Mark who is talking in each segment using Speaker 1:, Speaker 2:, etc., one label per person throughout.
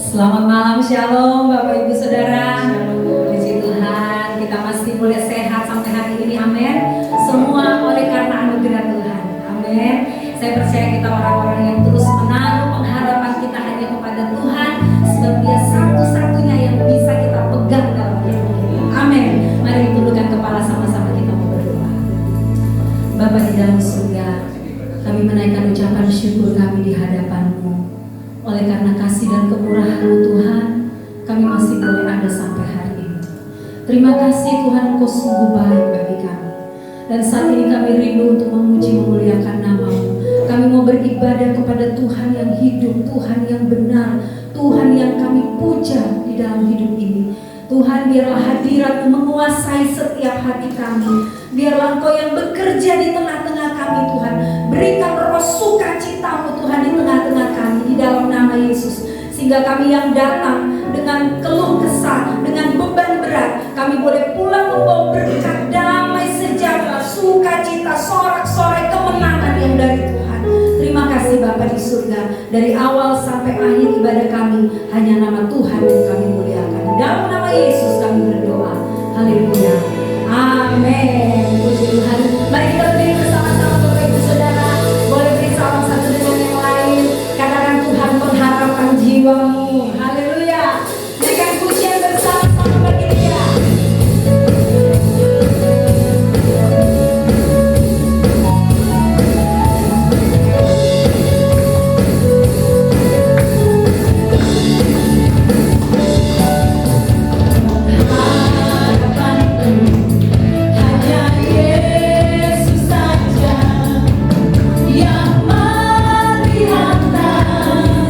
Speaker 1: Selamat malam, shalom Bapak Ibu Saudara. Puji Tuhan, kita masih boleh sehat sampai hari ini, amin. Semua oleh karena anugerah Tuhan, amin. Saya percaya kita orang-orang yang terus menaruh pengharapan kita hanya kepada Tuhan, sebab Dia satu-satunya yang bisa kita pegang dalam hidup kita, amin. Mari tundukkan kepala sama-sama, kita mau berdoa. Bapa di dalam surga, kami menaikkan ucapan syukur kami di hadapan-Mu. Oleh karena kasih dan kemurahan-Mu Tuhan, kami masih boleh ada sampai hari ini. Terima kasih Tuhan, Engkau sungguh baik bagi kami. Dan saat ini kami rindu untuk memuji memuliakan nama-Mu. Kami mau beribadah kepada Tuhan yang hidup, Tuhan yang benar, Tuhan yang kami puja di dalam hidup ini. Tuhan, biarlah hadirat-Mu menguasai setiap hati kami. Biarlah Engkau yang bekerja di tengah-tengah kami Tuhan. Berikan roh sukacita-Mu Tuhan di tengah-tengah kami, di dalam nama Yesus. Sehingga kami yang datang dengan keluh kesah, dengan beban berat, kami boleh pulang membawa berkat, damai, sejahtera, sukacita, sorak-sorai kemenangan yang dari Tuhan. Terima kasih Bapa di surga. Dari awal sampai akhir ibadah kami, hanya nama Tuhan yang kami muliakan. Dalam nama Yesus kami berdoa. Haleluya. Amin. Puji Tuhan. Mari kita berdiri bersama-sama Bapak Ibu Saudara. Boleh beri salam satu dengan yang lain. Katakan Tuhan pengharapan jiwamu. Haleluya. Berikan pujian bersama-sama bagi Dia.
Speaker 2: Yang melihat dan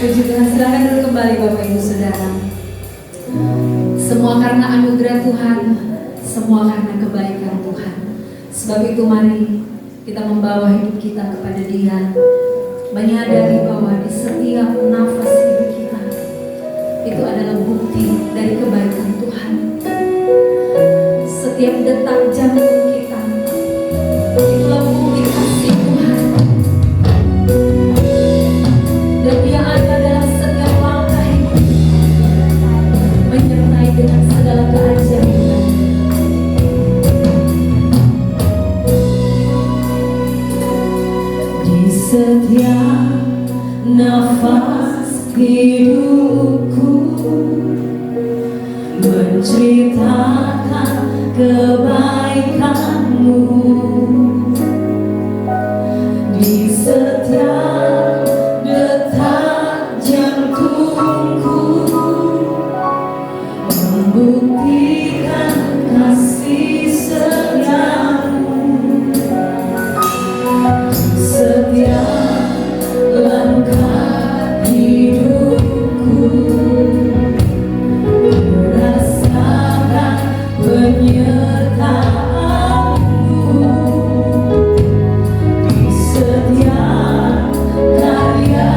Speaker 1: Puji Tuhan, silakan duduk kembali Bapak Ibu Saudara. Semua karena anugerah Tuhan, semua karena kebaikan Tuhan. Sebab itu mari kita membawa hidup kita kepada Dia, menyadari bahwa di setiap nafas hidup kita itu adalah bukti dari kebaikan Tuhan. Setiap detak jantung kita itulah bukti kasih Tuhan. Dan Dia ada dalam setiap langkah hidup, menyertai dengan segala keajaiban. Di setiap nafas hidupku menceritakan kebaikan-Mu. Di setiap detak jantungku membuktikan kasih setiamu. Setiap langkah hidupku merasakan penyertaan-Mu. Di setiap karya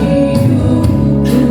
Speaker 1: hidupku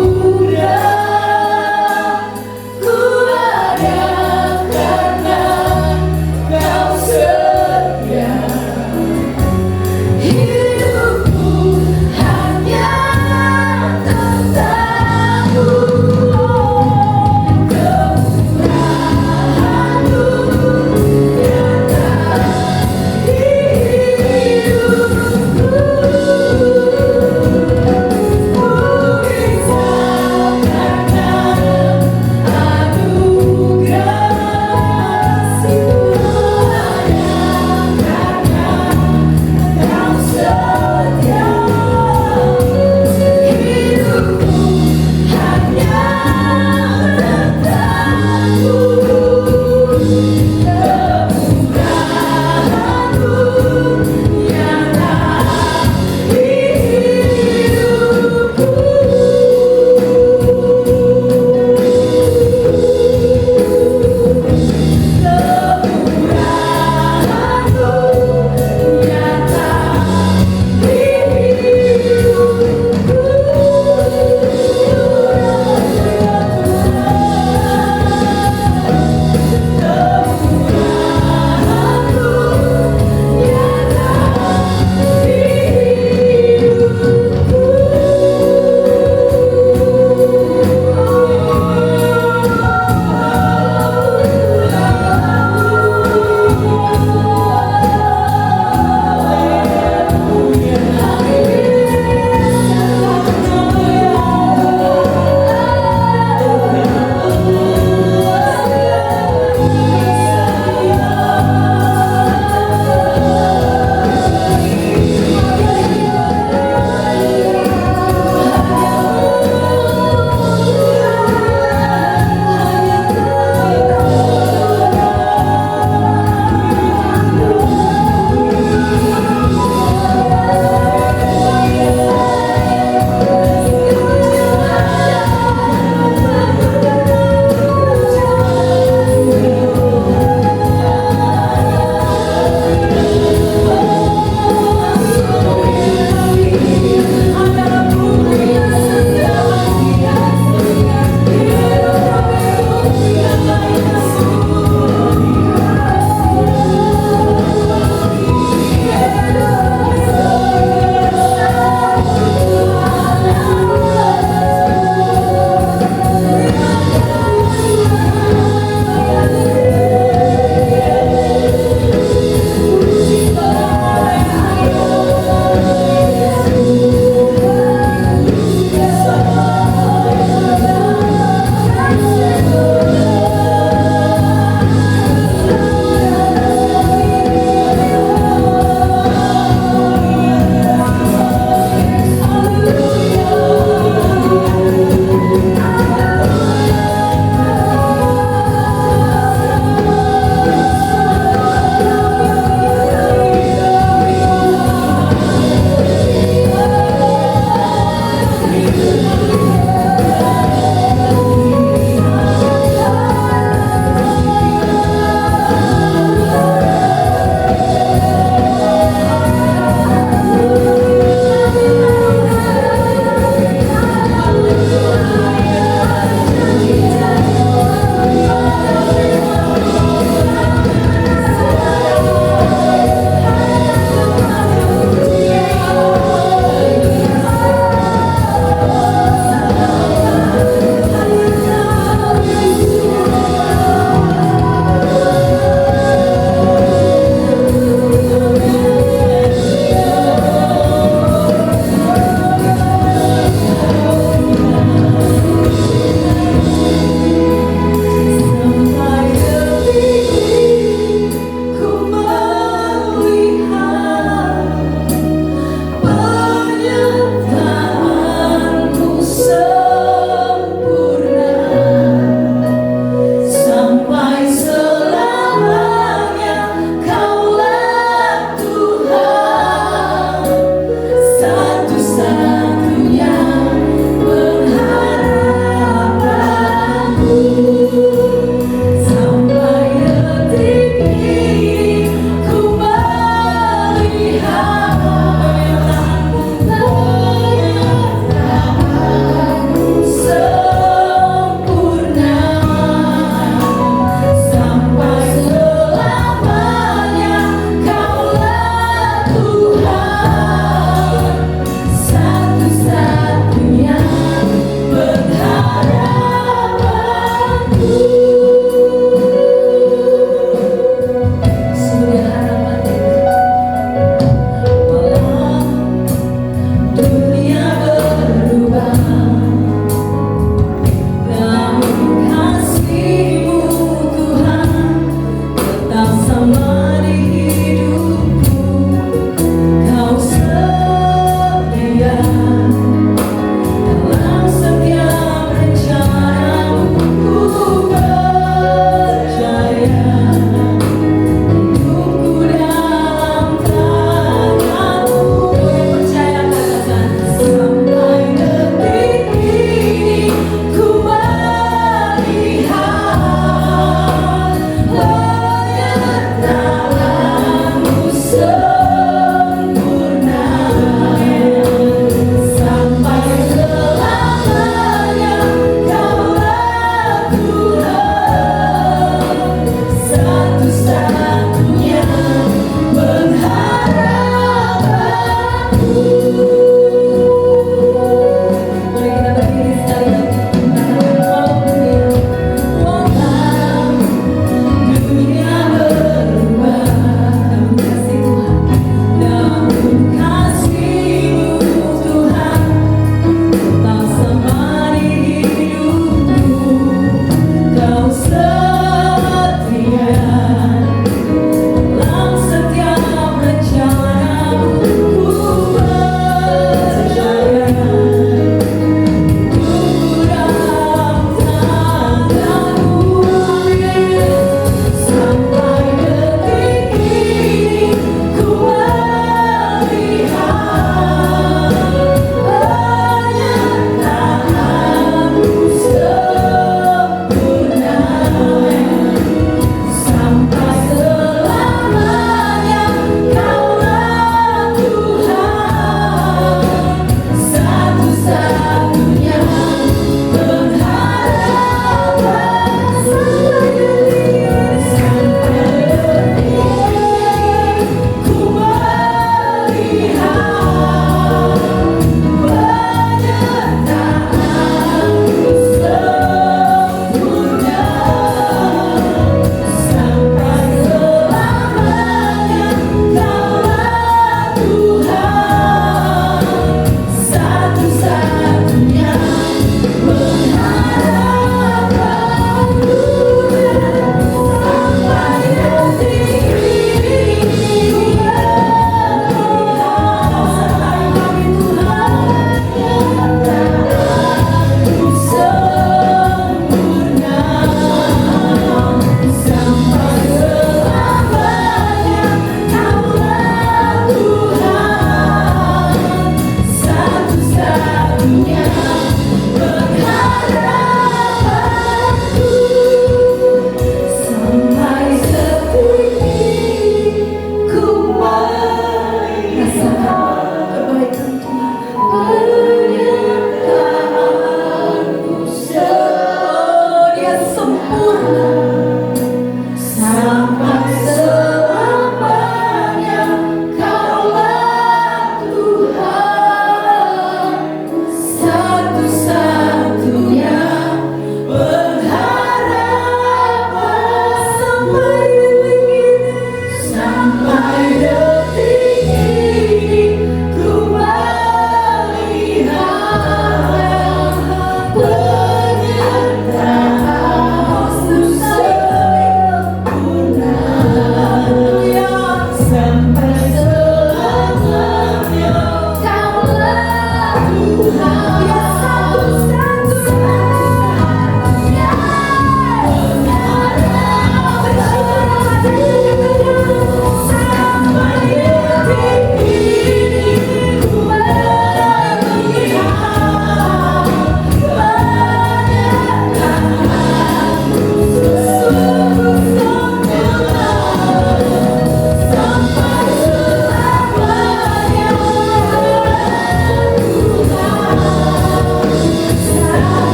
Speaker 2: Anugerah ku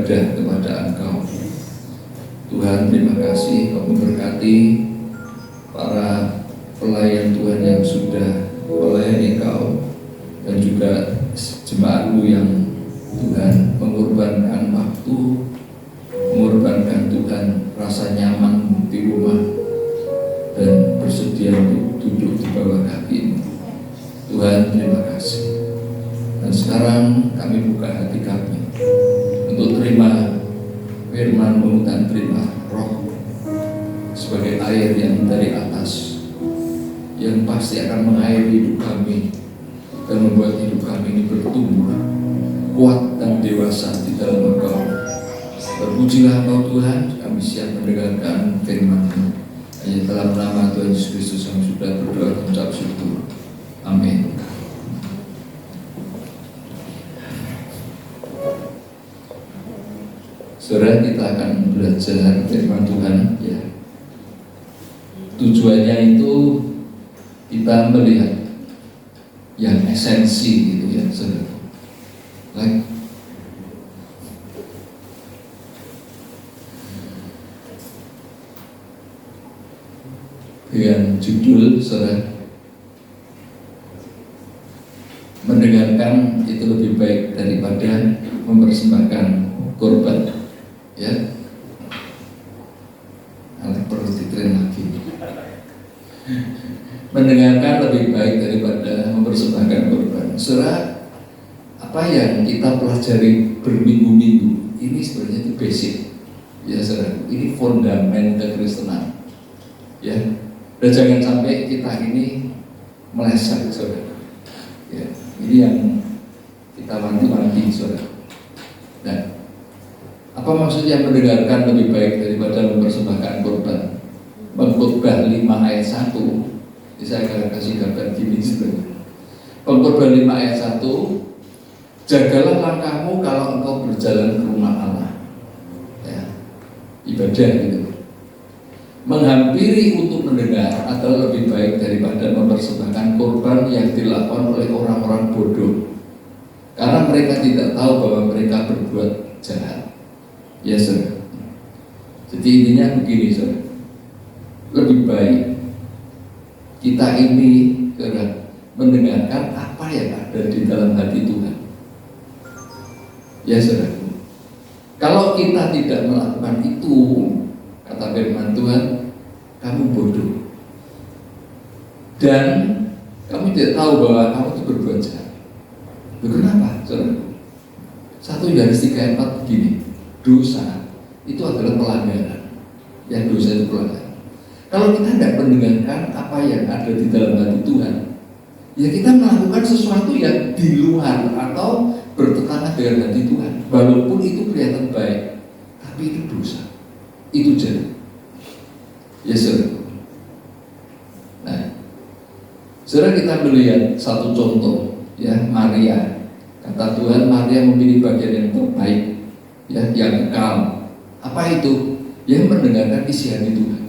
Speaker 2: beribadah kepada Engkau. Tuhan, terima kasih Kau memberkati para pelayan Tuhan yang sudah melayani Kau, dan juga jemaat-Mu yang Tuhan mengorbankan waktu, mengorbankan Tuhan rasa nyaman di rumah, dan bersedia untuk duduk di bawah kaki-Mu. Tuhan, terima kasih. Dan sekarang kami buka hati kami untuk terima firman-Mu dan terima Roh sebagai air yang dari atas, yang pasti akan mengairi hidup kami dan membuat hidup kami ini bertumbuh kuat dan dewasa di dalam Engkau. Terpujilah Engkau Tuhan, kami siap mendengarkan firman-Mu. Hanya dalam nama Tuhan Yesus Kristus yang sudah berdoa dan ucap syukur. Amin. Saudara, kita akan belajar firman Tuhan, ya. Tujuannya itu kita melihat yang esensi gitu ya, saudara. Like, dengan judul, saudara, mendengarkan itu lebih baik daripada mempersembahkan korban. Ya, perlu ditren lagi. Mendengarkan lebih baik daripada mempersembahkan korban. Saudara, apa yang kita pelajari berminggu-minggu ini sebenarnya itu basic, ya saudara. Ini fondamen kekristenan, ya. Dan jangan sampai kita ini meleset, saudara. Ya, ini yang kita wanti-wanti, saudara. Nah, apa maksudnya mendengarkan lebih baik daripada mempersembahkan korban? Pengkhotbah 5 ayat 1. Jadi saya akan kasih gambar gini sebenarnya. Pengkhotbah 5 ayat 1. Jagalah langkahmu kalau engkau berjalan ke rumah Allah. Ya, ibadah gitu. Menghampiri untuk mendengar adalah lebih baik daripada mempersembahkan korban yang dilakukan oleh orang-orang bodoh. Karena mereka tidak tahu bahwa mereka berbuat jahat. Ya saudara. Jadi intinya begini saudara, lebih baik kita ini mendengarkan apa yang ada di dalam hati Tuhan. Ya saudara. Kalau kita tidak melakukan itu, kata firman Tuhan, kamu bodoh. Dan kamu tidak tahu bahwa kamu itu berbuat jahat. Kenapa saudara? 1 Yohanes 3:4 begini. Dosa itu adalah pelanggaran. Yang dosa itu pelanggaran. Kalau kita tidak mendengarkan apa yang ada di dalam hati Tuhan, ya kita melakukan sesuatu yang di luar atau bertentangan dengan hati Tuhan. Walaupun itu kelihatan baik, tapi itu dosa, itu jahat. Ya saudara. Nah, saudara, kita melihat satu contoh, ya, Maria. Kata Tuhan, Maria memilih bagian yang terbaik, ya, yang kekal. Apa itu? Yang mendengarkan isi hati Tuhan.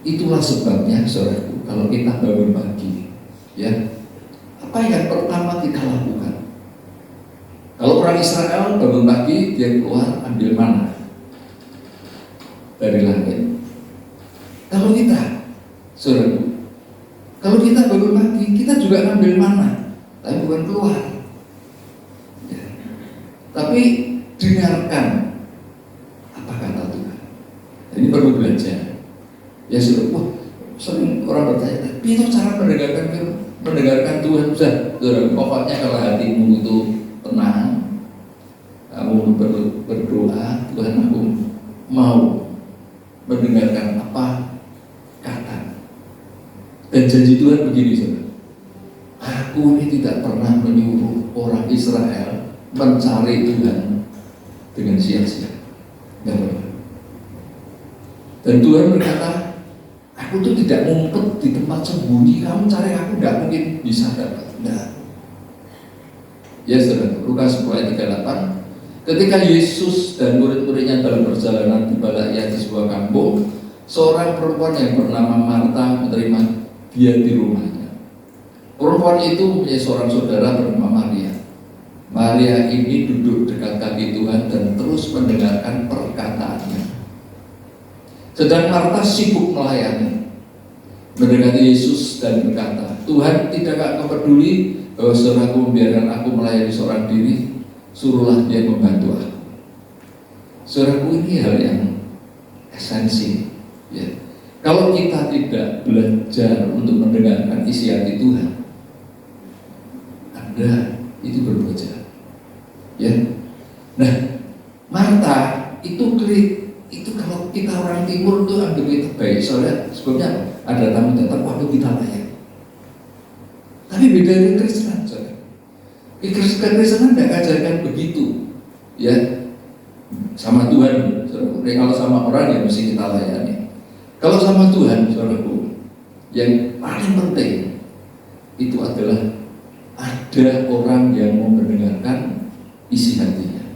Speaker 2: Itulah sebabnya, saudaraku, kalau kita bangun pagi, ya, apa yang pertama kita lakukan? Kalau orang Israel bangun pagi, dia keluar ambil mana dari langit. Kalau kita, saudaraku, kalau kita bangun pagi, kita juga ngambil mana, tapi bukan keluar. Ya. Tapi dengarkan apa kata Tuhan. Ini perlu belajar. Ya sudah, sering orang bertanya, tapi itu cara mendengarkan Tuhan. Sudah, pokoknya kalau hatimu itu tenang, kamu berdoa, Tuhan, aku mau mendengarkan apa kata. Dan janji Tuhan begini, saudara, aku ini tidak pernah menyuruh orang Israel mencari Tuhan dengan sia-sia. Dan Tuhan berkata, aku tuh tidak ngumpet di tempat sembunyi, kamu cari aku tidak mungkin bisa dapat. Nah, ya saudara, Lukas 10 ayat 38. Ketika Yesus dan murid-muridnya dalam perjalanan tibalah ia di sebuah kampung, seorang perempuan yang bernama Marta menerima dia di rumahnya. Perempuan itu mempunyai seorang saudara bernama Maria. Maria ini duduk dekat kaki Tuhan dan terus mendengarkan perkataannya. Sedang Marta sibuk melayani, mendekati Yesus dan berkata, Tuhan, tidakkah Kau peduli bahwa saudaraku membiarkan aku melayani seorang diri? Suruhlah dia membantu aku. Saudaraku, ini hal yang esensi. Ya. Kalau kita tidak belajar untuk mendengarkan isi hati Tuhan, Anda itu berbuat jahat. Ya. Nah, Marta itu klik. Itu kalau kita orang timur itu ambil kita baik, soalnya sebabnya ada tamu datang, waduh kita layak. Tapi beda dari Kristenan, saudara. Kristenan tidak ajarkan begitu, ya. Sama Tuhan, saudara. Kalau sama orang yang mesti kita layani. Kalau sama Tuhan, saudaraku, yang paling penting itu adalah ada orang yang mau mendengarkan isi hatinya.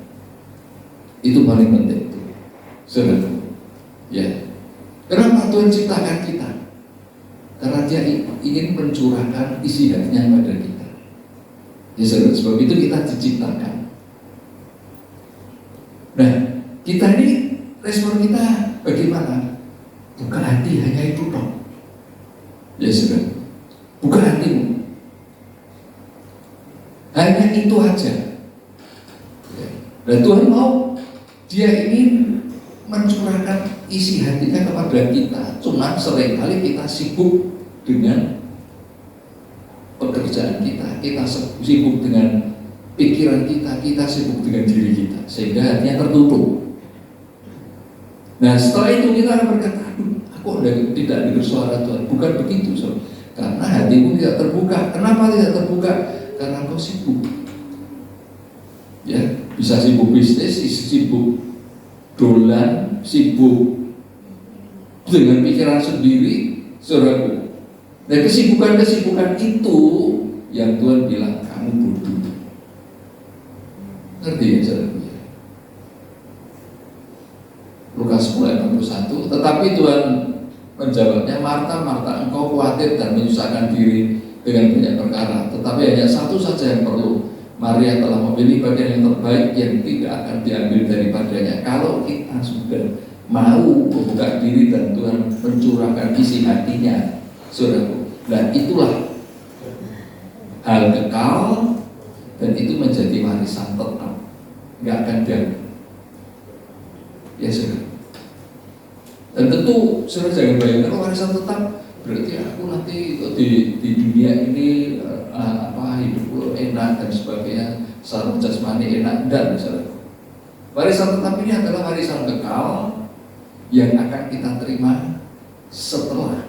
Speaker 2: Itu paling penting. Saudara, ya. Kenapa Tuhan ciptakan kita? Karena Dia ingin mencurahkan isi hatinya pada kita. Ya saudara, sebab itu kita diciptakan. Nah, kita ini respon kita bagaimana? Bukan hati, hanya itu dong. Ya saudara, bukan hatimu. Hanya itu aja. Ya. Dan Tuhan mau Dia ingin mencurahkan isi hatinya kepada kita. Cuma seringkali kita sibuk dengan pekerjaan kita sibuk dengan pikiran kita sibuk dengan diri kita, sehingga hatinya tertutup. Nah, setelah itu kita akan berkata, aduh, aku tidak dengar suara Tuhan. Bukan begitu, so. Karena hatimu tidak terbuka. Kenapa tidak terbuka? Karena kau sibuk. Ya, bisa sibuk bisnis, sibuk dolan, sibuk dengan pikiran sendiri, saudaraku. Dan kesibukan itu yang Tuhan bilang kamu bodoh. Ngerti ya, saudaraku? Lukas 10:41. Tetapi Tuhan menjawabnya, Marta, Marta, engkau khawatir dan menyusahkan diri dengan banyak perkara. Tetapi hanya satu saja yang perlu. Maria telah memilih bagian yang terbaik yang tidak akan diambil daripadanya. Kalau kita sudah mau membuka diri dan Tuhan mencurahkan isi hatinya, saudaraku, dan itulah hal kekal dan itu menjadi warisan tetap, nggak akan diambil. Ya saudara. Dan tentu saudara jangan bayangkan warisan tetap berarti aku nanti di dunia ini hidupku enak dan sebagainya, secara jasmani enak, dan misalnya warisan tetap ini adalah warisan kekal yang akan kita terima setelah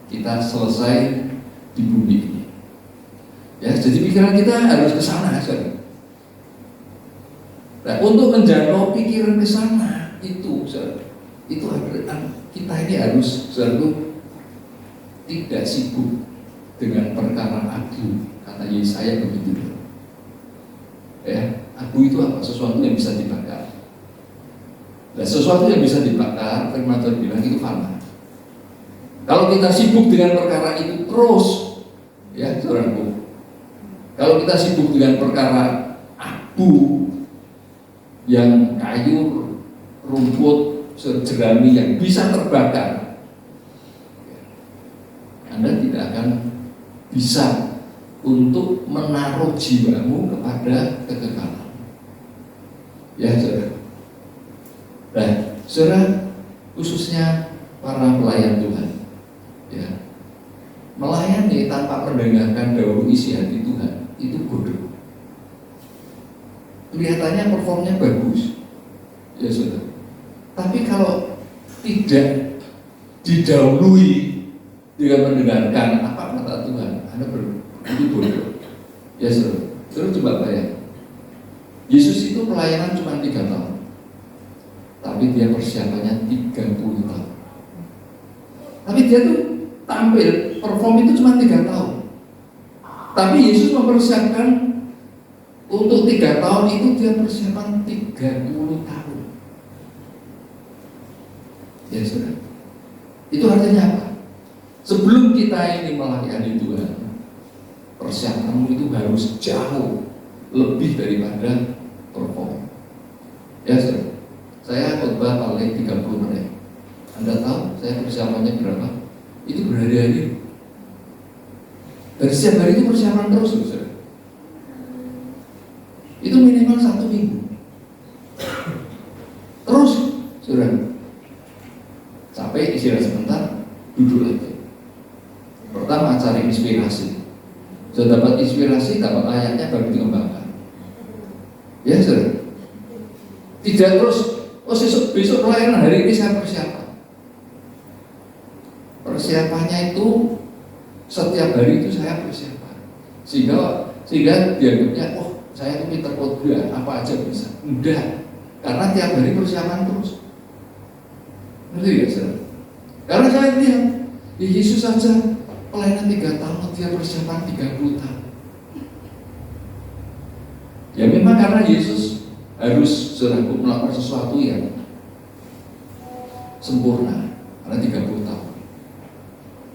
Speaker 2: kita selesai di bumi ini. Ya, jadi pikiran kita harus ke sana, saudara. Nah, untuk menjangkau pikiran ke sana itu, saudara, itu kita ini harus selalu tidak sibuk dengan perkara abu, kata Yesaya begitu. Ya, abu itu apa? Sesuatu yang bisa dibakar. Nah, sesuatu yang bisa dibakar, firman Tuhan bilang itu fana. Kalau kita sibuk dengan perkara itu terus, ya saudaraku, kalau kita sibuk dengan perkara abu yang kayu, rumput, jerami yang bisa terbakar, Anda tidak akan bisa untuk menaruh jiwamu kepada kekekalan. Ya saudara. Nah, saudara, khususnya para pelayan Tuhan, ya, melayani tanpa mendengarkan dahulu isi hati Tuhan itu bodoh. Kelihatannya performnya bagus, ya saudara. Tapi kalau tidak didahului dengan mendengarkan apa kata Tuhan, Anda itu bodoh. Ya saudara. Terus coba bayang, Yesus itu pelayanan cuma 3 tahun, tapi dia persiapannya 30 tahun. Tapi dia tuh tampil, perform itu cuma 3 tahun. Tapi Yesus mempersiapkan untuk 3 tahun itu dia persiapan 30 tahun. Ya saudara. Itu artinya apa? Sebelum kita ini melayani Tuhan, persiapanmu itu harus jauh lebih daripada perform. Ya, saya khotbah paling 30 menit. Anda tahu saya persiapannya berapa? Itu berhari-hari. Dan setiap hari itu persiapan terus, saudara. Itu minimal 1 minggu. Terus, saudara. Sampai istirahat sebentar, duduk lagi. Pertama cari inspirasi. Sudah dapat inspirasi, dapat ayatnya baru dikembangkan. Ya, saudara. Tidak terus, besok pelayanan, hari ini saya persiapan. Persiapannya itu setiap hari itu saya persiapan. Sehingga dianggapnya, oh saya itu pinter khotbah, apa aja bisa. Enggak, karena tiap hari persiapan terus. Ngerti ya, saudara? Karena saya lihat, ya Yesus saja pelayanan 3 tahun, dia persiapan 30 tahun. Ya memang karena Yesus harus saudaraku melakukan sesuatu yang sempurna, karena 30 tahun.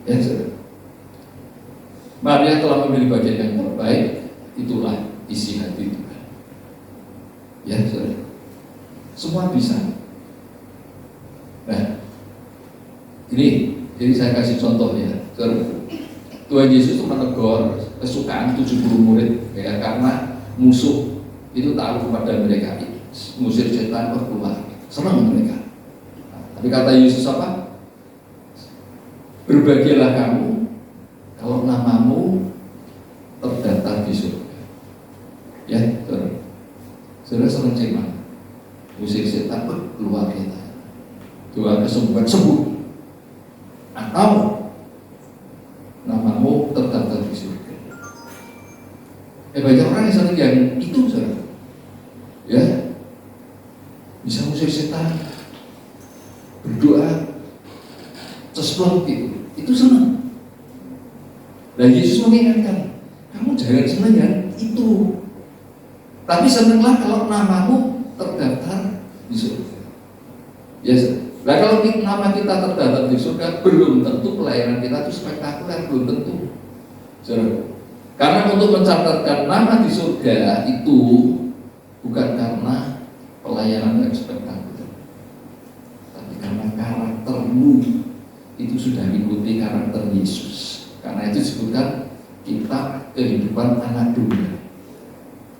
Speaker 2: Ya saudara, Maria telah memilih bagian yang terbaik, itulah isi hati Tuhan. Ya saudara, semua bisa. Nah, ini saya kasih contoh ya, saudara. Tuhan Yesus itu menegur kesukaan 70 murid ya, karena musuh itu tahu kepada mereka, musir setan keluar, senang mereka. Tapi kata Yesus apa? Berbahagialah kamu kalau namamu terdaftar di surga. Ya, saudara senang cepat, musir setan keluar kita. Tuhan kesembuhan sembuh. Atau namamu terdaftar di surga. Banyak orang yang senang yang itu, saudara. Ya, bisa musir setan, berdoa, cesplok gitu, itu senang. Nah Yesus mengingatkan, kamu jangan senang yang itu, tapi senanglah kalau namamu terdaftar di surga. Ya, nah kalau nama kita terdaftar di surga, belum tentu pelayanan kita itu spektakuler, belum tentu. Saudara. Karena untuk mencatatkan nama di surga itu bukan karena pelayanan yang spektakuler, tapi karena karaktermu itu sudah mengikuti karakter Yesus. Karena itu disebutkan kitab kehidupan anak domba.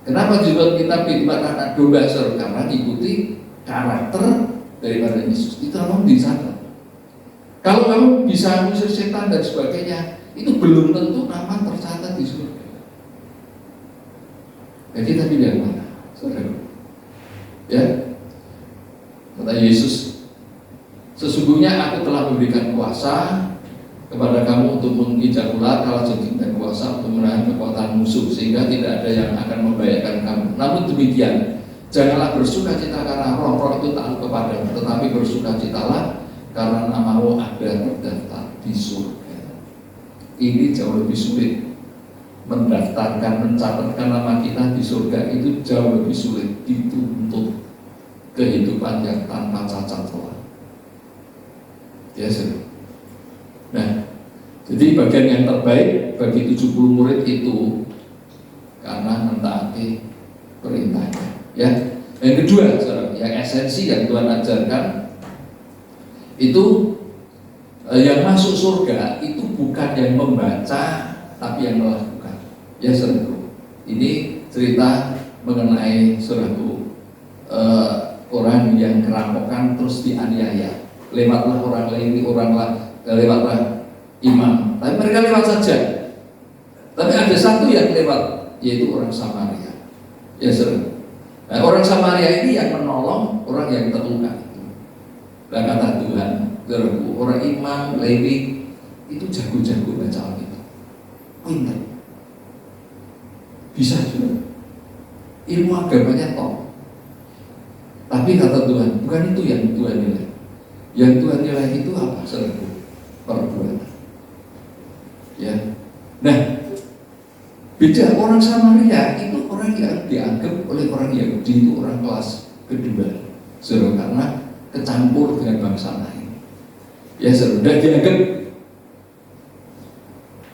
Speaker 2: Kenapa disebut kitab kehidupan anak domba? Karena mengikuti karakter daripada Yesus. Itu memang dicatat. Kalau kamu bisa mengusir setan dan sebagainya, itu belum tentu nama tercatat di surga. Jadi kita pilih yang mana? Saudara, ya, kata Yesus, sesungguhnya aku telah memberikan kuasa kepada kamu untuk menginjak ular, kalajengking dan kuasa untuk menahan kekuatan musuh, sehingga tidak ada yang akan membahayakan kamu. Namun demikian, janganlah bersukacita karena roh-roh itu taat kepadamu, tetapi bersukacitalah karena namamu ada terdaftar di surga. Ini jauh lebih sulit. Mendaftarkan, mencatatkan nama kita di surga itu jauh lebih sulit dituntut kehidupan yang tanpa cacat celah. Ya, saudara. Nah, jadi bagian yang terbaik bagi 70 murid itu karena mentaati perintahnya. Ya, yang kedua, saudara, yang esensi yang Tuhan ajarkan itu yang masuk surga itu bukan yang membaca, tapi yang melakukan. Ya, saudaraku, ini cerita mengenai saudaraku orang yang kerampokan terus dianiaya. Lewatlah orang Lewi, lewatlah imam. Tapi mereka lewat saja. Tapi ada satu yang lewat, yaitu orang Samaria. Ya, saudara. Nah, orang Samaria ini yang menolong orang yang terluka. Dan kata Tuhan, saudaraku, orang imam Lewi itu jago-jago baca Alkitab, pintar, bisa juga, ilmu agamanya top. Tapi kata Tuhan, bukan itu yang Tuhan nilai. Yang Tuhan nilai itu apa? Saudaraku, perbuatan. Ya, nah, beda orang Samaria itu orang yang dianggap oleh orang Yahudi itu orang kelas kedua, saudara, karena kecampur dengan bangsa lain. Ya, saudara, dan dianggap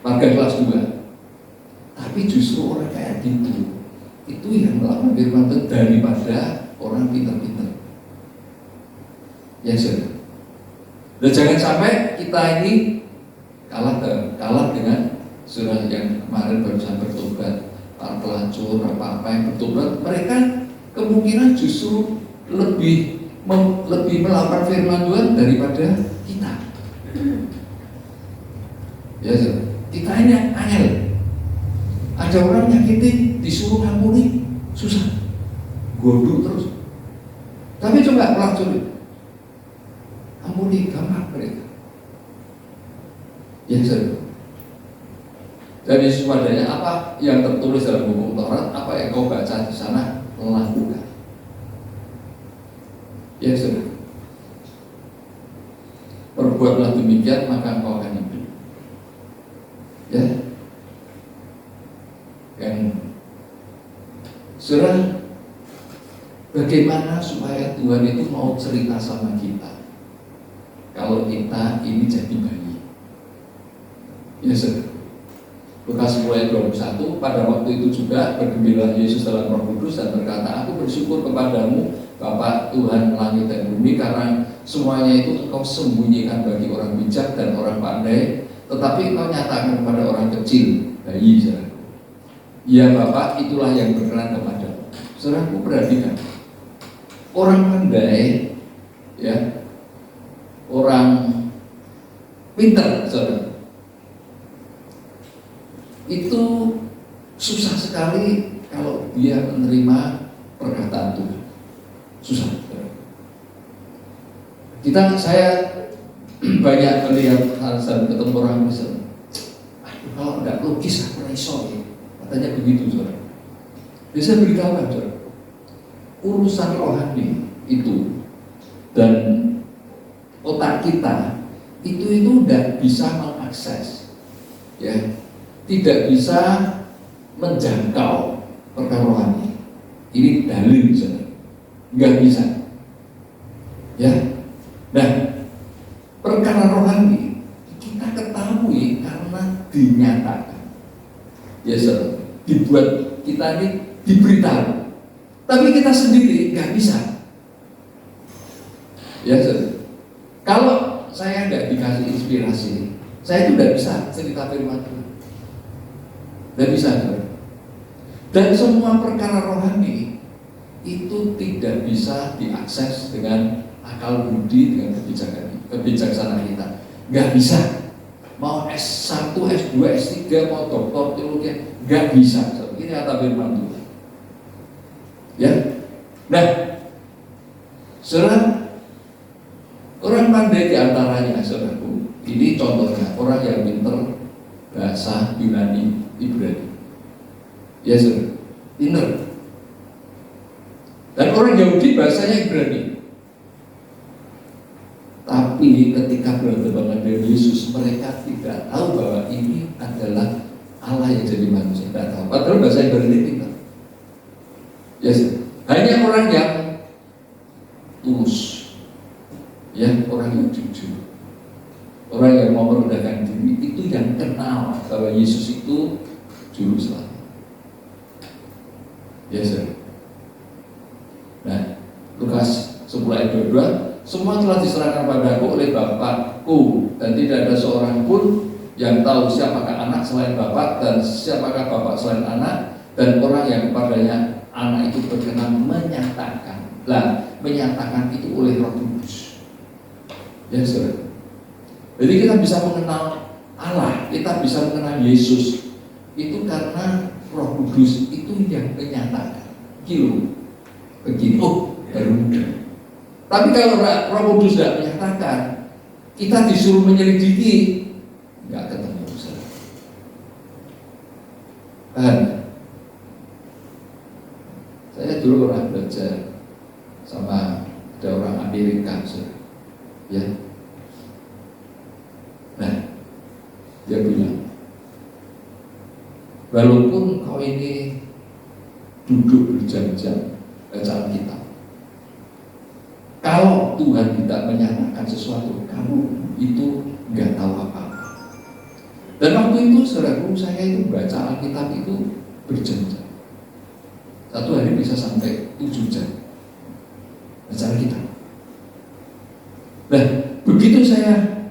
Speaker 2: warga kelas 2. Tapi justru orang kayak gitu itu yang melakukan firman Tuhan daripada orang pintar-pintar. Ya sudah. Dan jangan sampai kita ini kalah dengan surah yang kemarin barusan bertobat, para pelacur apa yang bertobat, mereka kemungkinan justru lebih melakukan firman Tuhan daripada kita. Ya sudah. Kita ini angel. Ada orang nyakitin, disuruh ngampuni, susah, gondok terus. Tapi coba pelacur, ampuni gampang mereka. Ya sudah. Dan Yesus padanya apa yang tertulis dalam buku Taurat, apa yang kau baca di sana, lakukan. Ya sudah. Perbuatlah demikian maka kau akan hidup. Ya. Yang surah bagaimana supaya Tuhan itu mau cerita sama kita kalau kita ini jadi bayi. Ya sudah. Lukas 10:21, pada waktu itu juga bergembira Yesus dalam Roh Kudus dan berkata, aku bersyukur kepadamu Bapa Tuhan langit dan bumi, karena semuanya itu engkau sembunyikan bagi orang bijak dan orang pandai, tetapi engkau nyatakan kepada orang kecil, bayi. Ya Bapak, itulah yang berkenan kepadamu. Saudaraku, perhatikan, orang pandai, ya, orang pintar, saudara, itu susah sekali kalau dia menerima perkataan Tuhan. Susah. Saya banyak melihat alasan ketemu orang Kristen. Kalau nggak logis aku iso ya. Katanya begitu, saudara. Bisa beritahu kan, saudara, urusan rohani itu dan otak kita itu tidak bisa mengakses, ya, tidak bisa menjangkau perkara rohani. Ini dalil, saudara, nggak bisa, ya. Nah, perkara rohani kita ketahui karena dinyatakan, ya saudara, dibuat kita ini diberitahu, tapi kita sendiri nggak bisa, ya saudara. Kalau saya nggak dikasih inspirasi, saya itu nggak bisa cerita firman Tuhan, nggak bisa, saudara. Dan semua perkara rohani itu tidak bisa diakses dengan akal budi, dengan kebijaksanaan kita. Nggak bisa. Mau S1, S2, S3, mau doktor teologi, nggak bisa. Ini kata firman Tuhan. Ya. Nah, saudara, orang pandai di antaranya, saudaraku, ini contohnya orang yang pintar bahasa Yunani, Ibrani. Ya saudara, pintar. Dan orang Yahudi bahasanya Ibrani. Tapi ketika berhadapan dengan Yesus, mereka tidak tahu bahwa ini adalah Allah yang jadi manusia. Tidak tahu. Padahal bahasa Ibrani pintar. Ya, hanya orang yang tulus, ya, orang yang jujur, orang yang mau merendahkan diri, itu yang kenal bahwa Yesus itu juru selamat. Ya, saudara. Nah, Lukas 10:22, semua telah diserahkan padaku oleh Bapakku, dan tidak ada seorang pun yang tahu siapakah anak selain Bapak dan siapakah Bapak selain anak, dan orang yang kepadanya anak itu berkenan menyatakan. Lah, menyatakan itu oleh Roh Kudus. Ya, saudara. Jadi kita bisa mengenal Allah, kita bisa mengenal Yesus itu karena Roh Kudus itu yang menyatakan. Begini, baru mudah. Tapi kalau Roh Kudus tidak menyatakan, kita disuruh menyelidiki, nggak ketemu, saudara. Paham? Saya dulu pernah belajar sama ada orang Amerika, saudara. Ya. Nah, dia bilang, walaupun kau ini duduk berjam-jam baca Alkitab, kalau Tuhan tidak menyatakan sesuatu, kamu itu nggak tahu apa-apa. Dan waktu itu saudaraku, saya itu baca Alkitab itu berjam-jam. Satu hari bisa sampai 7 jam baca Alkitab. Nah, begitu saya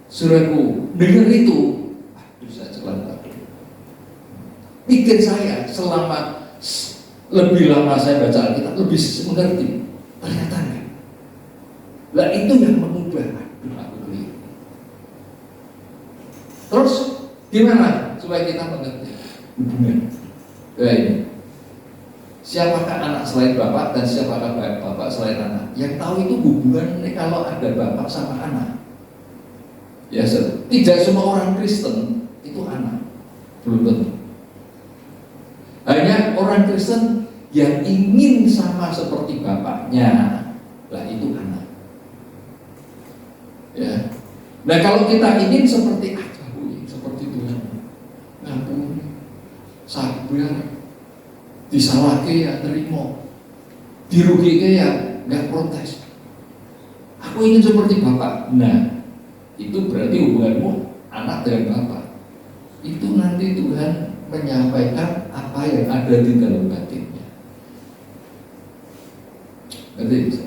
Speaker 2: saudaraku dengar itu, bisa celaka. Pikir saya selama lebih lama saya baca Alkitab lebih mengerti. Ternyata enggak. Lah itu yang mengubah aku keliru. Terus gimana supaya kita mengerti hubungan? Ini. Siapakah anak selain bapak dan siapakah bapak selain anak? Yang tahu itu hubungan kalau ada bapak sama anak. Ya, tidak semua orang Kristen itu anak, belum tentu. Hanya orang Kristen yang ingin sama seperti bapaknya, lah itu anak. Ya. Nah kalau kita ingin seperti seperti Tuhan, ngampuni, sabar, disalahke ya terima, dirugike ya nggak protes. Aku ingin seperti bapak. Nah itu berarti hubunganmu anak dengan bapak. Itu nanti Tuhan menyampaikan apa yang ada di dalam batinnya. Ngerti?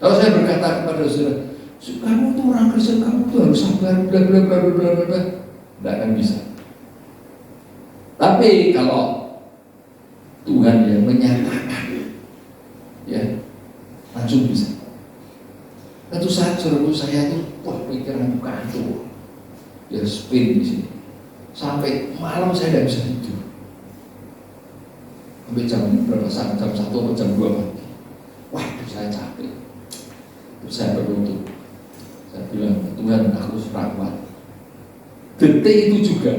Speaker 2: Kalau saya berkata kepada saudara, kamu tuh orang Kristen, kamu tuh harus sabar, bla bla bla bla bla bla, tidak akan bisa. Tapi kalau Tuhan yang menyatakan, ya langsung bisa. Satu saat saudara saya tuh, wah pikiran kacau, ya spin di sini. Sampai malam saya tidak bisa tidur. Sampai jam berapa? Jam 1 atau jam 2 pagi. Wah, saya capek. Terus saya berlutut. Saya bilang, Tuhan aku kuat. Detik itu juga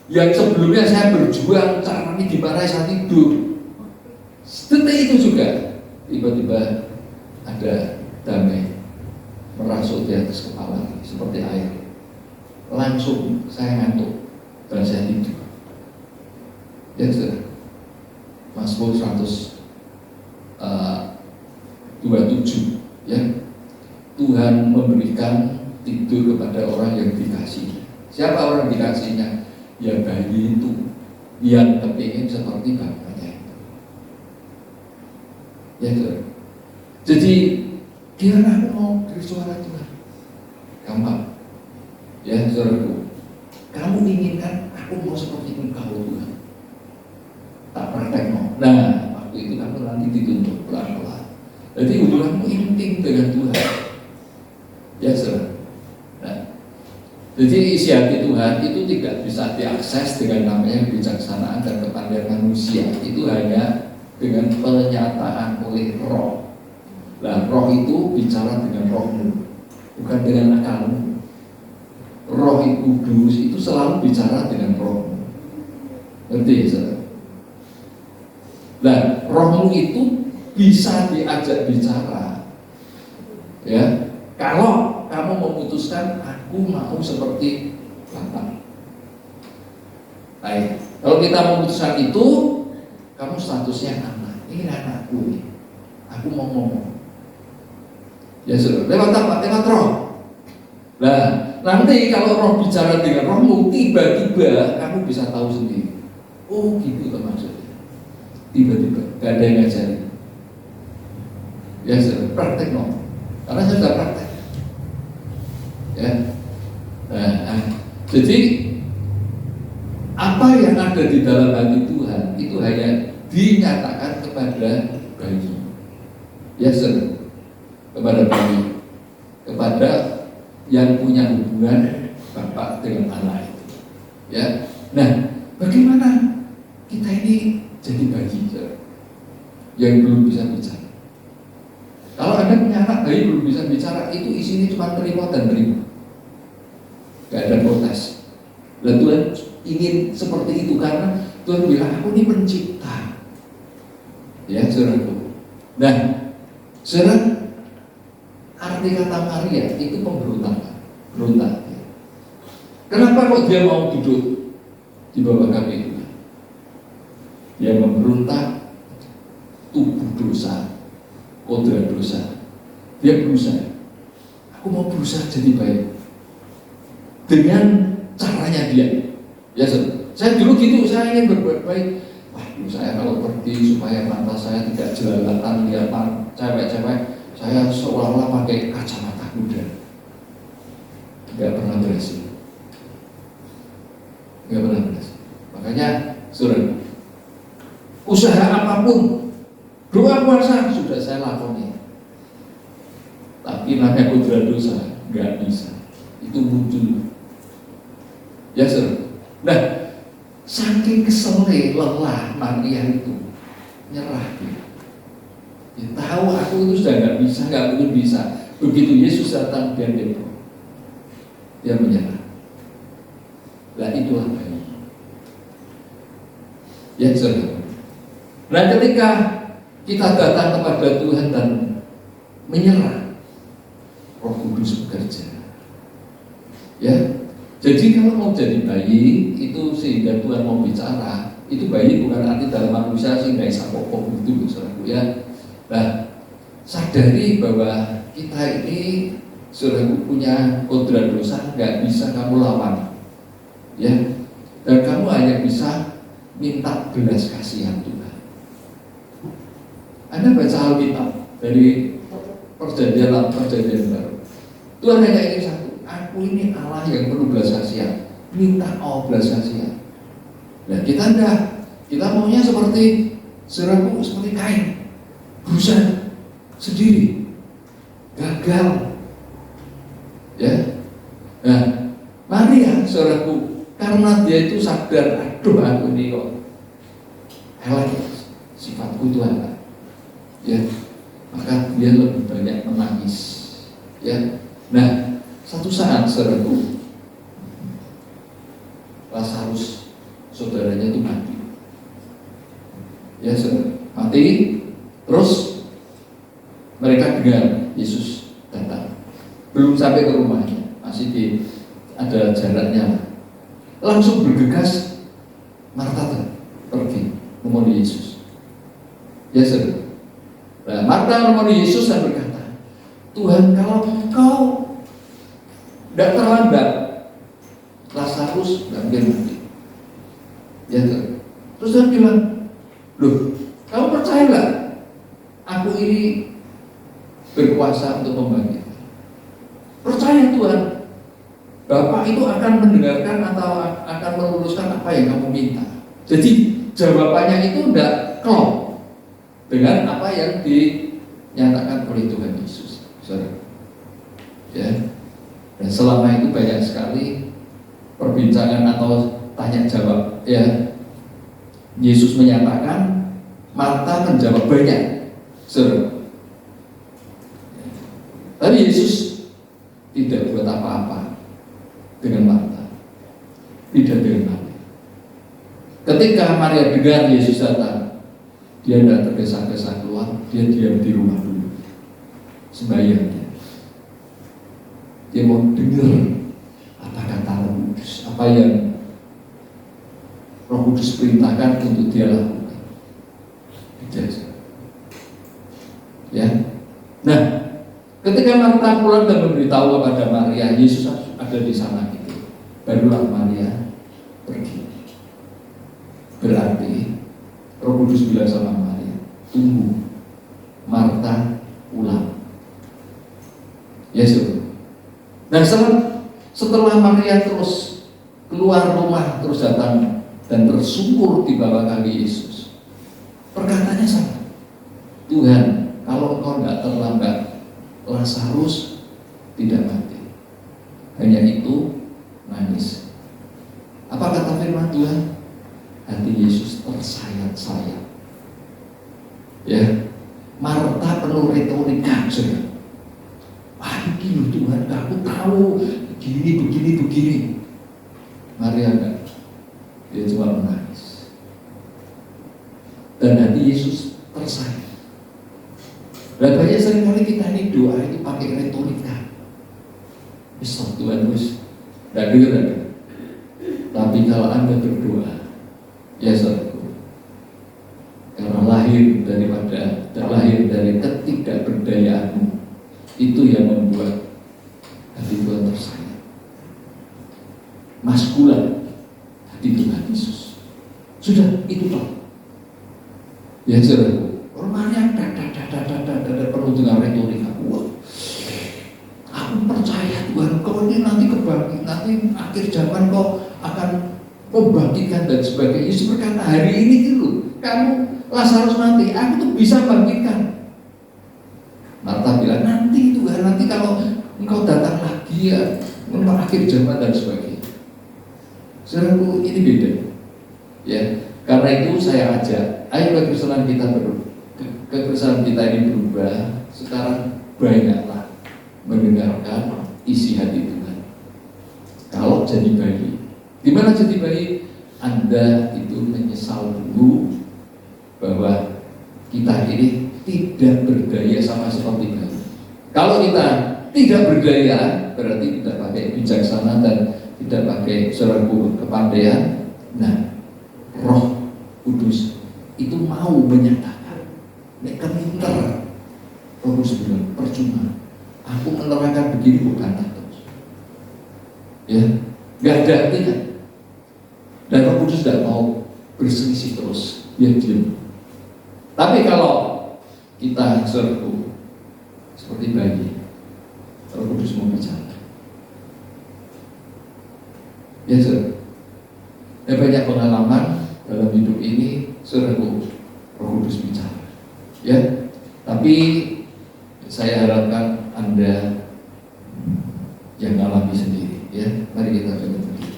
Speaker 2: yang sebelumnya saya berjuang caranya gimana saya tidur. Detik itu juga tiba-tiba ada damai merasuk di atas kepala seperti air. Langsung saya ngantuk dan saya tidur. Ya sudah. Mazmur 127 ya. Tuhan memberikan tidur kepada orang yang dikasihi. Siapa orang dikasihnya? Ya bayi itu yang kepingin seperti bapaknya itu. Ya sudah. Jadi gimana aku mau dari suara Tuhan? Gampang. Ya saudaraku, kamu inginkan aku mau seperti engkau Tuhan. Tak praktek mau. Nah, waktu itu kamu nanti dituntut pelan-pelan. Jadi hubunganmu intim dengan Tuhan. Ya saudara. Nah, jadi isi hati Tuhan itu tidak bisa diakses dengan namanya kebijaksanaan dan kepandaian manusia. Itu hanya dengan penyataan oleh Roh. Nah, Roh itu bicara dengan rohmu, bukan dengan akalmu. Roh Kudus itu selalu bicara dengan rohmu. Ngerti ya saudara? Nah, rohmu itu bisa diajak bicara. Ya, kalau kamu memutuskan aku mau seperti Bapak. Baik, kalau kita memutuskan itu, kamu statusnya anak. Ini anakku nih. Aku mau ngomong. Ya sudah, lewat apa? Lewat roh. Nah, nanti kalau roh bicara dengan rohmu, tiba-tiba kamu bisa tahu sendiri. Oh gitu kan maksudnya. Tiba-tiba, gak ada yang ngajarin. Ya sudah, praktek no. Karena saya sudah praktek. Ya. Nah, jadi apa yang ada di dalam hati Tuhan itu hanya dinyatakan kepada bayi. Ya sudah. Kepada bayi, kepada yang punya hubungan bapak dengan anak itu. Ya, nah, bagaimana kita ini jadi bayi yang belum bisa bicara? Kalau Anda punya anak bayi belum bisa bicara, itu isinya cuma terima dan terima, gak ada protes. Dan Tuhan ingin seperti itu karena Tuhan bilang aku ini pencipta. Ya, saudaraku. Nah, saudara. Arti kata Maria itu pemberontakan, berontak. Kenapa kok dia mau duduk di bawah kaki Tuhan? Dia memberontak tubuh dosa, kodrat dosa. Dia berusaha. Aku mau berusaha jadi baik. dengan caranya dia. Ya, saya dulu gitu, saya ingin berbuat baik. Wah, saya kalau pergi supaya mata saya tidak jelalatan lihat cewek-cewek, saya seolah-olah pakai kacamata kuda. Nggak pernah berhasil. Makanya, saudara, usaha apapun, doa puasa sudah saya lakoni, tapi namanya kodrat dosa nggak bisa. Itu muncul. Ya, saudara. Nah, saking keselnya lelah Maria itu nyerah dia. Dia tahu aku itu sudah nggak mungkin bisa. Begitu Yesus datang dia demo, dia menyerah. Lah itulah bayi. Ya, saudara. Nah, ketika kita datang kepada Tuhan dan menyerah, Roh Kudus bekerja. Ya, jadi kalau mau jadi bayi itu sehingga Tuhan mau bicara, itu bayi bukan arti dalam manusia sehingga bisa pokok itu, saudaraku ya. Nah, sadari bahwa kita ini saudaraku punya kodrat dosa, nggak bisa kamu lawan, ya. Dan kamu hanya bisa minta belas kasihan Tuhan. Anda baca Alkitab dari perjanjian baru. Tuhan hanya ingin satu. Aku ini Allah yang penuh belas kasihan. Minta belas kasihan. Nah, kita enggak. Kita maunya seperti saudaraku, seperti Kain, berusaha sendiri, gagal. Ya. Nah, Maria, saudaraku, karena dia itu sadar, aduh aku ini kok elek sifatku Tuhan. Ya, maka dia lebih banyak menangis. Ya. Nah, satu saat saudaraku, Lazarus saudaranya itu mati. Ya, saudara, mati. Terus mereka dengar Yesus datang. Belum sampai ke rumahnya, masih ada jaraknya. Langsung bergegas Marta pergi menemui Yesus. Ya, saudara. Nah, Marta menemui Yesus dan berkata, Tuhan, kalau Engkau tidak terlambat, Lazarus nggak mungkin mati. Ya, saudara. Terus Tuhan bilang, loh, kamu percaya nggak? Aku ini berkuasa untuk membangkitkan. Percaya Tuhan, Bapak itu akan mendengarkan atau akan meluruskan apa yang kamu minta. Jadi jawabannya itu tidak klop dengan apa yang dinyatakan oleh Tuhan Yesus. Saudara. Ya. Dan selama itu banyak sekali perbincangan atau tanya jawab. Ya. Yesus menyatakan, Marta menjawab banyak. Saudara. Tapi Yesus tidak buat apa-apa dengan Marta, tidak dengan Maria. Ketika Maria dengar Yesus datang, dia tidak tergesa-gesa keluar, dia diam di rumah dulu, sembahyang. Dia mau dengar apa kata Roh Kudus, apa yang Roh Kudus perintahkan untuk dia lakukan. Ya. Nah, ketika Marta pulang dan memberitahu kepada Maria, Yesus ada di sana gitu, barulah Maria pergi. Berarti Roh Kudus bilang sama Maria, tunggu, Marta pulang. Yesus. Dan setelah Maria terus keluar rumah, terus datang dan tersungkur di bawah kaki Yesus, perkataannya sama, Tuhan, kalau Engkau tidak terlambat, Lazarus tidak mati. Hanya itu nangis. Apa kata firman Tuhan? Hati Yesus tersayat-sayat. Ya, Marta penuh retorika. Wah, begini Tuhan, aku tahu begini. Maria enggak. Dia cuma menangis. Dan hati Yesus tersayat. Dan banyak seringkali kita ini doa itu pakai retorika. Besok Tuhan wis tidak dengar. Tapi kalau Anda berdoa, ya saudaraku, karena lahir dari ketidakberdayaanmu, itu yang membuat hati Tuhan tersayat. di Tuhan Yesus. Sudah, itu toh. Ya saudaraku, rumahnya penuh dengan retorika. Wah, aku percaya Tuhan, kau ini nanti kebangkit, nanti akhir zaman kau akan membangkitkan dan sebagainya. Yesus berkata, hari ini dulu kamu Lazarus mati, aku tuh bisa bangkitkan. Marta bilang, nanti Tuhan, nanti kalau engkau datang lagi ya, akhir zaman dan sebagainya. Saudaraku, ini beda. Ya, karena itu saya ajak, ayo kekristenan kita kekristenan kita ini berubah. Sekarang banyaklah mendengarkan isi hati Tuhan. Kalau jadi bayi, gimana jadi bayi? Anda itu menyesal dulu bahwa kita ini tidak berdaya sama seperti bayi. Kalau kita tidak berdaya, berarti tidak pakai bijaksana dan tidak pakai saudaraku kepandaian. Nah, Roh Kudus itu mau menyatakan, nek pinter, Roh Kudus bilang percuma. Aku menerangkan begini bukan terus. Ya, nggak ada artinya. Dan Roh Kudus tidak mau berselisih terus, dia diam. Tapi kalau kita saudaraku seperti bayi, Roh Kudus mau bicara. Ya saudara, banyak pengalaman dalam hidup ini, saudaraku, Roh Kudus bicara. Ya, tapi saya harapkan Anda yang alami sendiri. Ya, mari kita berdiri.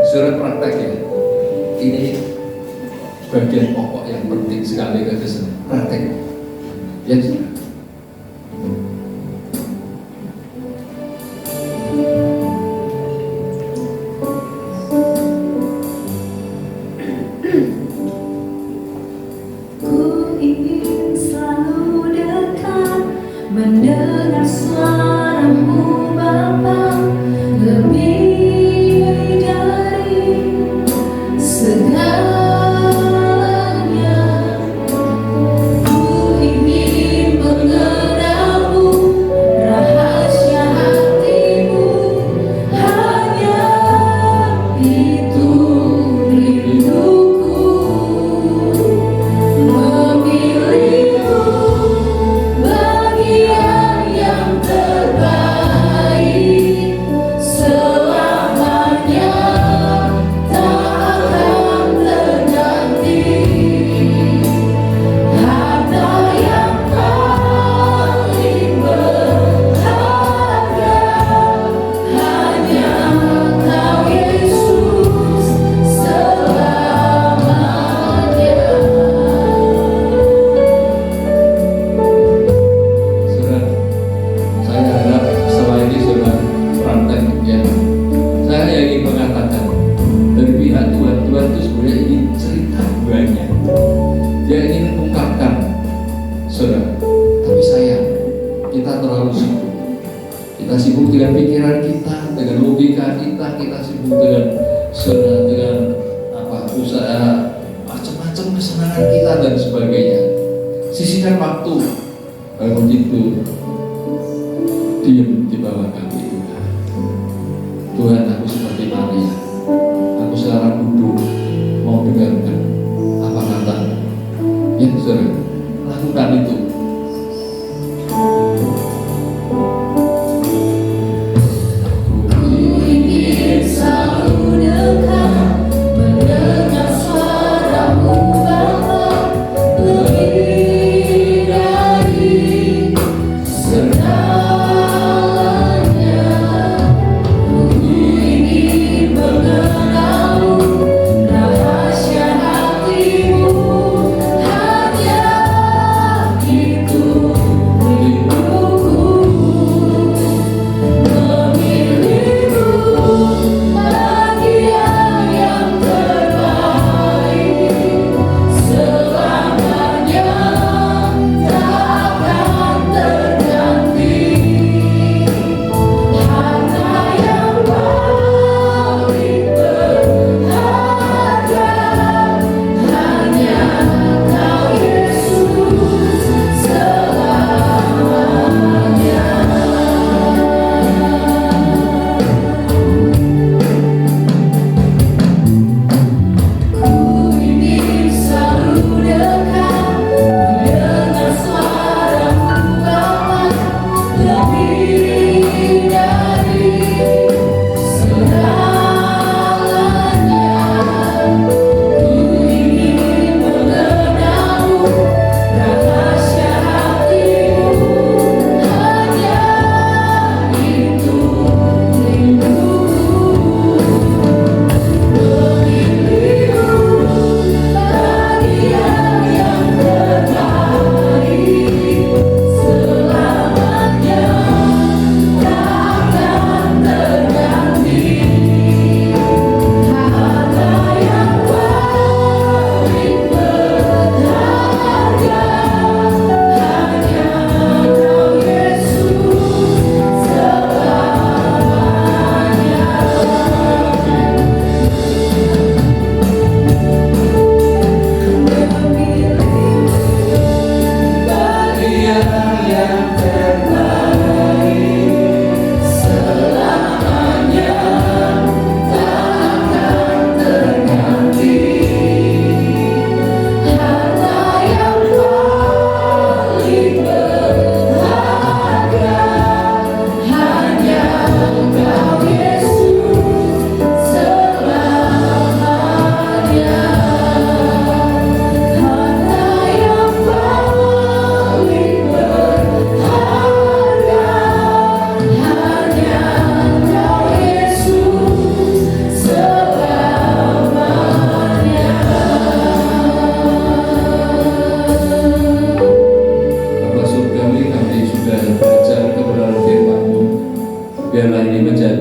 Speaker 2: Surat praktek ya, ini bagian pokok yang penting sekali kekristenan, praktek. Ya,
Speaker 1: Ku ingin selalu dekat, mendengar suara-Mu Bapa, lebih dari segalanya. Ku ingin mengenal-Mu, rahasia hati-Mu, hanya itu rinduku. Memilih-Mu bagian yang terbaik, selamanya tak akan terganti. Harta yang paling berharga hanya Engkau Yesus selamanya.
Speaker 2: saudara, saya harap setelah ini saudara praktek ya. Saya ingin mengatakan dari pihak Tuhan, Tuhan itu sebenarnya ingin cerita banyak. Dia ingin mengungkapkan, saudara. Tapi sayang, kita terlalu sibuk. Kita sibuk dengan pikiran kita, dengan logika kita, kita sibuk dengan saudara, dengan usaha macam-macam kesenangan kita dan sebagainya. Sisihkan waktu, kalau begitu diam di bawah kaki Tuhan. Tuhan, aku seperti Maria, aku sekarang duduk mau dengarkan apa kata. Ya saudara, lakukan itu.
Speaker 1: Ku ingin selalu dekat, mendengar suara-Mu Bapa, lebih dari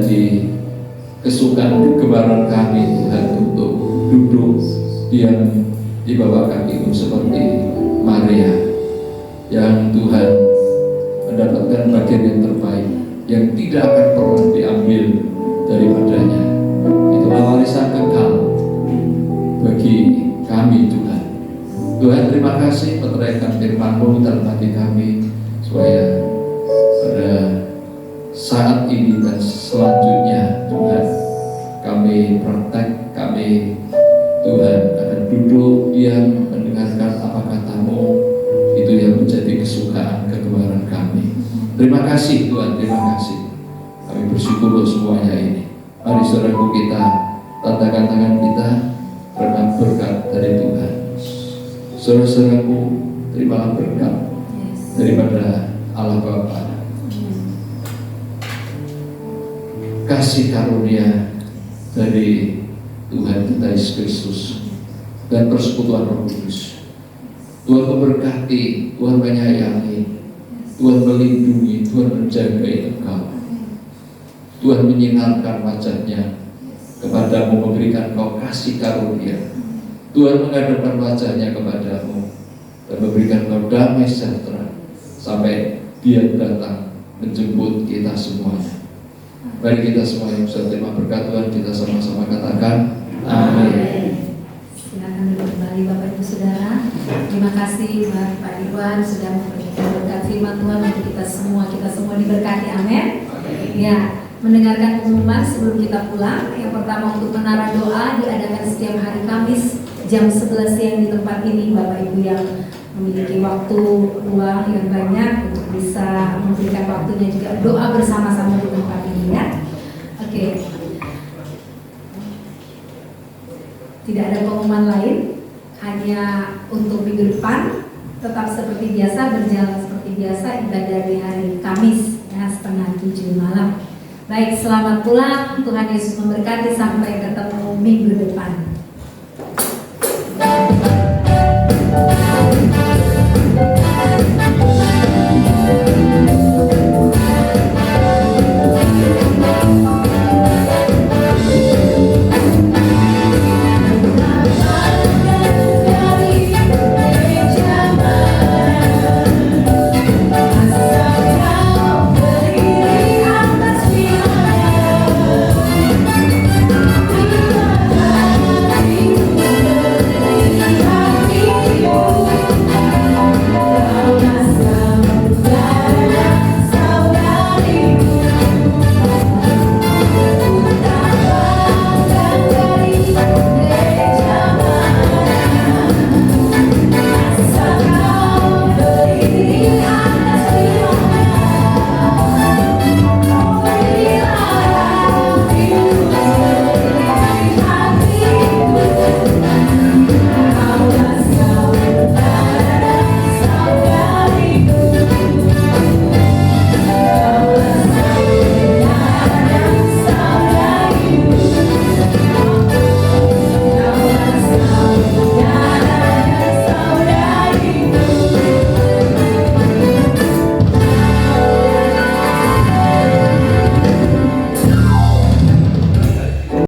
Speaker 2: menjadi kesukaan kegemaran kami Tuhan untuk duduk diam di bawah kakimu seperti Maria yang Tuhan mendapatkan bagian yang terbaik yang tidak akan pernah diambil daripadanya. Itulah warisan kekal bagi kami Tuhan. Tuhan, terima kasih meteraikan firman-Mu dalam hati kami, supaya pada saat ini dan selanjutnya Tuhan, kami praktek, kami Tuhan akan duduk diam mendengarkan apa kata-Mu, itu yang menjadi kesukaan kegemaran kami. Terima kasih Tuhan, terima kasih. Kami bersyukur untuk semuanya ini. Mari saudaraku, kita tatakan tangan kita karena berkat dari Tuhan. Saudara-saudaraku, terimalah berkat daripada Allah Bapa, kasih karunia dari Tuhan kita Yesus Kristus, dan persekutuan Roh Kudus. Tuhan memberkati, Tuhan menyayangi, Tuhan melindungi, Tuhan menjaga engkau. Tuhan menyinarkan wajah-Nya kepadamu, memberikan kau kasih karunia. Tuhan menghadapkan wajah-Nya kepadamu dan memberikan kau damai sejahtera sampai Dia datang menjemput kita semuanya. Mari kita semua yang bisa terima berkat Tuhan, kita sama-sama katakan amin.
Speaker 1: Silakan duduk kembali Bapak Ibu Saudara. Terima kasih Pak Iwan sudah memberikan berkat firman Tuhan untuk kita semua diberkati, amin. Ya, mendengarkan pengumuman sebelum kita pulang. Yang pertama, untuk menara doa diadakan setiap hari Kamis jam 11 siang di tempat ini. Bapak Ibu yang memiliki waktu luang yang banyak untuk bisa memberikan waktunya juga doa bersama-sama di tempat ini, ya. Oke. Tidak ada pengumuman lain, hanya untuk minggu depan tetap seperti biasa, berjalan seperti biasa ibadah di hari Kamis, ya, 6:30 malam. Baik, selamat pulang. Tuhan Yesus memberkati, sampai ketemu minggu depan.